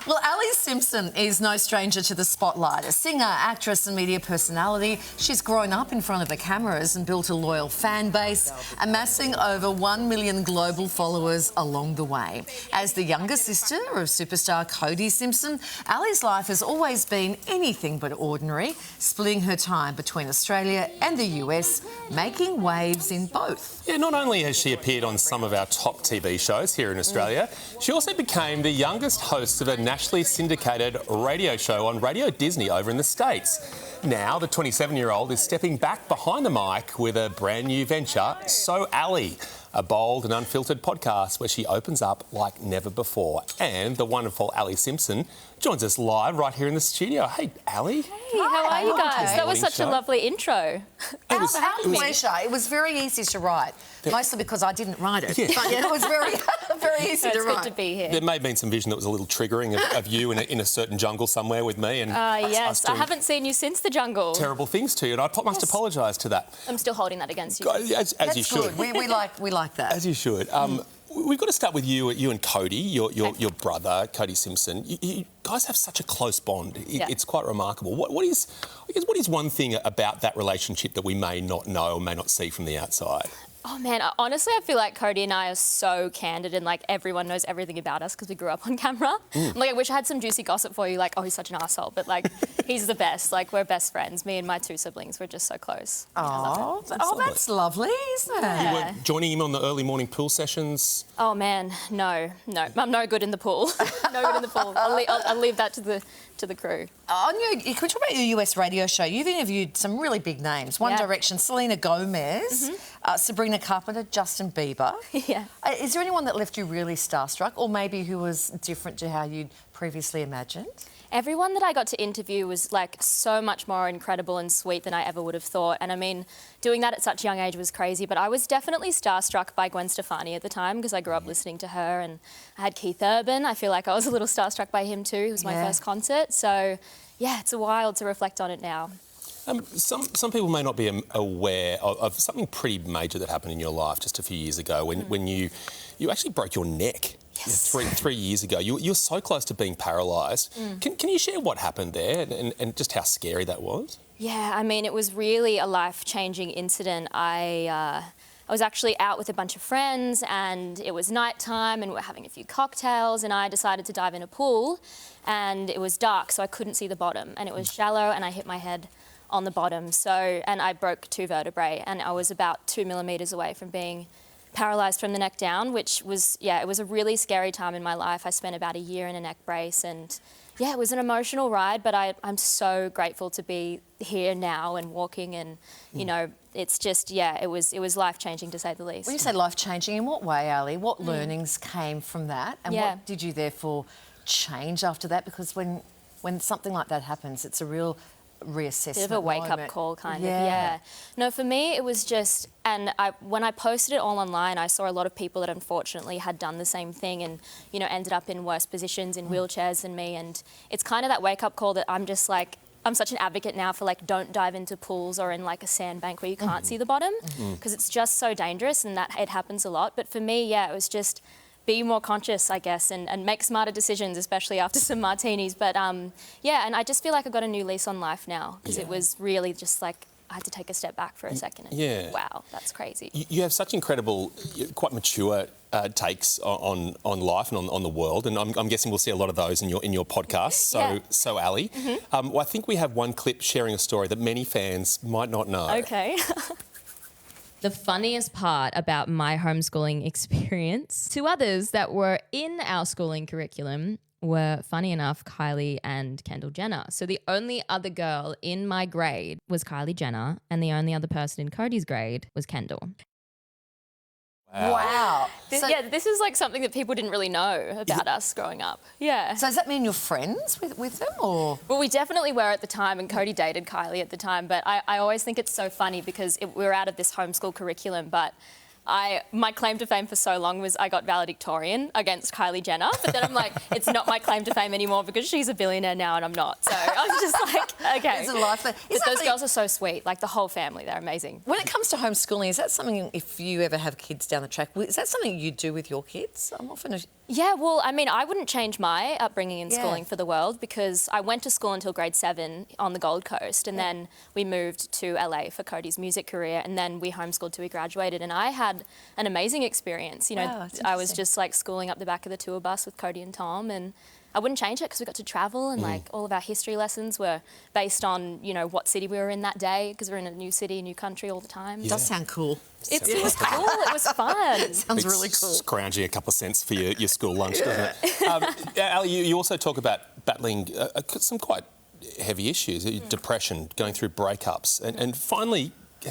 Well, Alli Simpson is no stranger to the spotlight. A singer, actress and media personality, she's grown up in front of the cameras and built a loyal fan base, amassing over 1 million global followers along the way. As the younger sister of superstar Cody Simpson, Alli's life has always been anything but ordinary, splitting her time between Australia and the US, making waves in both. Yeah, not only has she appeared on some of our top TV shows here in Australia, she also became the youngest host of a nationally syndicated radio show on Radio Disney over in the States. Now, the 27-year-old is stepping back behind the mic with a brand new venture, So Alli, a bold and unfiltered podcast where she opens up like never before. And the wonderful Alli Simpson joins us live right here in the studio. Hey, Alli. Hey, how are you guys? That was such a lovely intro. Our pleasure. It was very easy to write, mostly because I didn't write it. Yeah. But yeah, it was very easy to write. It's good to be here. There may have been some vision that was a little triggering of you in a certain jungle somewhere with me. And yes, I haven't seen you since the jungle. Terrible things to you, and I must apologise to that. I'm still holding that against you. As you should. We like that. As you should. We've got to start with you and Cody, your brother, Cody Simpson. You guys have such a close bond. It's quite remarkable. What is one thing about that relationship that we may not know or may not see from the outside? Oh, man, honestly, I feel like Cody and I are so candid and, like, everyone knows everything about us because we grew up on camera. Like, I wish I had some juicy gossip for you, like, oh, he's such an arsehole, but, like, he's the best. Like, we're best friends. Me and my two siblings, we're just so close. Oh, that's lovely, isn't it? Yeah. You were joining him on the early morning pool sessions? Oh, man, no. I'm no good in the pool. No good in the pool. I'll leave that to the crew. Can we talk about your US radio show? You've interviewed some really big names. One Direction, Selena Gomez, Sabrina Carpenter, Justin Bieber. Yeah. Is there anyone that left you really starstruck, or maybe who was different to how you'd previously imagined? Everyone that I got to interview was, like, so much more incredible and sweet than I ever would have thought. And, I mean, doing that at such a young age was crazy. But I was definitely starstruck by Gwen Stefani at the time because I grew up listening to her. And I had Keith Urban. I feel like I was a little starstruck by him too. It was my first concert. So, yeah, it's wild to reflect on it now. Some people may not be aware of something pretty major that happened in your life just a few years ago when you actually broke your neck. Yes. Three years ago. You were so close to being paralysed. Can you share what happened there and just how scary that was? Yeah, I mean, it was really a life-changing incident. I was actually out with a bunch of friends and it was nighttime and we were having a few cocktails and I decided to dive in a pool and it was dark so I couldn't see the bottom and it was shallow and I hit my head on the bottom. And I broke 2 vertebrae and I was about 2 millimetres away from being paralysed from the neck down, which was, it was a really scary time in my life. I spent about a year in a neck brace and, it was an emotional ride, but I'm so grateful to be here now and walking and, you know, it's just, it was life-changing to say the least. When you say life-changing, in what way, Alli? What learnings came from that? And what did you therefore change after that? Because when something like that happens, it's a real reassessment. Bit of a wake-up call, kind of. Yeah. No, for me, it was just, and when I posted it all online, I saw a lot of people that unfortunately had done the same thing and, you know, ended up in worse positions in wheelchairs than me. And it's kind of that wake-up call that I'm just like, I'm such an advocate now for, like, don't dive into pools or in, like, a sandbank where you can't see the bottom because it's just so dangerous and that it happens a lot. But for me, it was just be more conscious, I guess, and make smarter decisions, especially after some martinis. But, and I just feel like I've got a new lease on life now because it was really just like I had to take a step back for a second. And wow, that's crazy. You have such incredible, quite mature takes on life and on the world, and I'm guessing we'll see a lot of those in your podcast. So Alli, well, I think we have one clip sharing a story that many fans might not know. Okay. The funniest part about my homeschooling experience to others that were in our schooling curriculum were, funny enough, Kylie and Kendall Jenner. So the only other girl in my grade was Kylie Jenner and the only other person in Cody's grade was Kendall. Wow. This is like something that people didn't really know about us growing up. Yeah. So does that mean you're friends with them, or? Well, we definitely were at the time, and Cody dated Kylie at the time, but I always think it's so funny because we were out of this homeschool curriculum, but my claim to fame for so long was I got valedictorian against Kylie Jenner, but then I'm like, it's not my claim to fame anymore because she's a billionaire now and I'm not. So I was just like, okay. It's a life. But those girls are so sweet, like the whole family, they're amazing. When it comes to homeschooling, is that something, if you ever have kids down the track, is that something you do with your kids? I'm often... Yeah, well, I mean, I wouldn't change my upbringing and Yeah. schooling for the world because I went to school until grade 7 on the Gold Coast and then we moved to LA for Cody's music career and then we homeschooled till we graduated and I had an amazing experience. You know, Wow, that's I was interesting. just like schooling up the back of the tour bus with Cody and Tom and I wouldn't change it because we got to travel and like all of our history lessons were based on, you know, what city we were in that day because we're in a new city, a new country all the time. It does sound cool. It was cool, it was fun. Sounds really cool. Scrounging a couple of cents for your school lunch, doesn't it? Ali, you also talk about battling some quite heavy issues, depression, going through breakups, and finally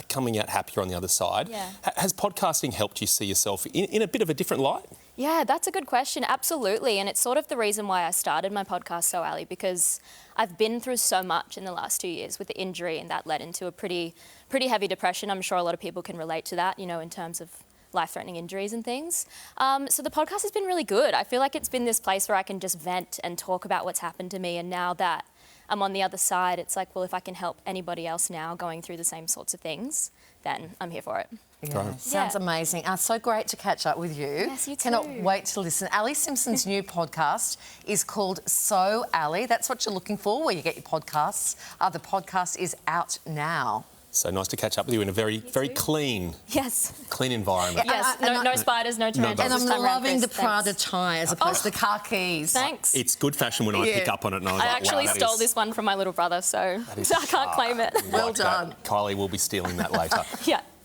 coming out happier on the other side. Yeah. Has podcasting helped you see yourself in a bit of a different light? Yeah, that's a good question. Absolutely. And it's sort of the reason why I started my podcast, So Alli, because I've been through so much in the last 2 years with the injury and that led into a pretty heavy depression. I'm sure a lot of people can relate to that, you know, in terms of life-threatening injuries and things. So the podcast has been really good. I feel like it's been this place where I can just vent and talk about what's happened to me. And now that I'm on the other side, it's like, well, if I can help anybody else now going through the same sorts of things, then I'm here for it. Yeah. Sounds amazing. So great to catch up with you. Yes, you too. Cannot wait to listen. Alli Simpson's new podcast is called So Alli. That's what you're looking for, where you get your podcasts. The podcast is out now. So nice to catch up with you in a very clean environment. Yes, no spiders, no tarantulas. And I'm this time around, loving the Chris. Prada Thanks. tie as opposed to the car keys. Thanks. It's good fashion when I pick up on it and I was I like, actually wow, that stole is- this one from my little brother, so I can't claim it. Well like that. done. Kylie will be stealing that later. Yeah.